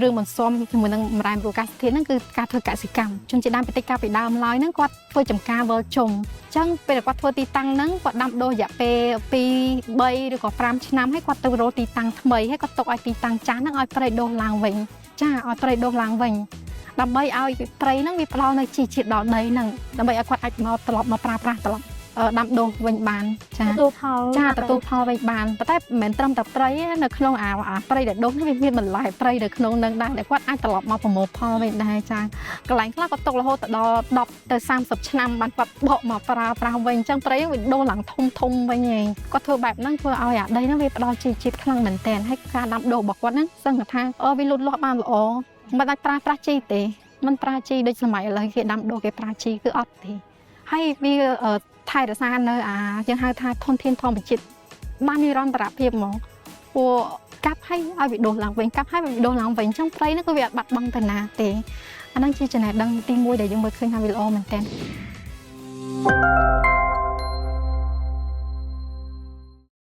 រឿងមិនសមជាមួយនឹងម្រែមរូកាសធាតុហ្នឹងគឺការធ្វើកសិកម្មជនជាដើមបេតិកពីដើមឡើយហ្នឹងគាត់ធ្វើចំការវិលជុំអញ្ចឹងពេលគាត់ធ្វើទីតាំងហ្នឹងគាត់ដាំដុះរយៈពេល2 3ឬក៏5ឆ្នាំហើយគាត់ទៅរកទីតាំងថ្មីហើយគាត់ទុកឲ្យទីតាំងចាស់ហ្នឹងឲ្យត្រីដុះឡើងវិញចាឲ្យត្រីដុះឡើងវិញដើម្បីឲ្យត្រីហ្នឹងវាផ្ដល់នៅជីជាតិដល់ដីហ្នឹងដើម្បីឲ្យគាត់អាចមកត្រឡប់មកប្រើប្រាស់ត្រឡប់ដាំដុះវិញបានចាទទួលផលវិញបានប៉ុន្តែមិនមែនត្រឹមតែត្រីនៅក្នុងអាត្រីដែលដុះនេះវាមានបន្លែត្រីនៅក្នុងនឹងដែរដែលគាត់អាចត្រឡប់មកប្រមូលផលវិញដែរចាកន្លែងខ្លះគាត់ទុករហូតដល់10ទៅ30ឆ្នាំបានគាត់បកមកប្រើប្រាស់វិញអញ្ចឹងត្រីវាដុះឡើងធំវិញឯងគាត់ធ្វើបែបហ្នឹងធ្វើឲ្យអាដីហ្នឹងវាផ្ដល់ជីជាតិខ្លាំងមែនតើហើយការដាំដុះរបស់គាត់ហ្នឹងសឹងថាវាលូតលាស់បានល្អមិនអាចប្រើប្រាស់ជីទេមិនប្រើជីដូចសម័យឥឡូវគេដាំដុះគេប្រើជីគឺអត់ទេហើយវាថែរក្សានៅយើងហៅថាធនធានធម្មជាតិបាននិរន្តរភាពហ្មងពួកកាប់ឲ្យវាដុះឡើងវិញកាប់ឲ្យវាដុះឡើងវិញអញ្ចឹងត្រីហ្នឹងគឺវាអត់បាត់បង់ទៅណាទេអាហ្នឹងជាចំណេះដឹងទី1ដែលយើងមើលឃើញថាវាល្អមែនតើ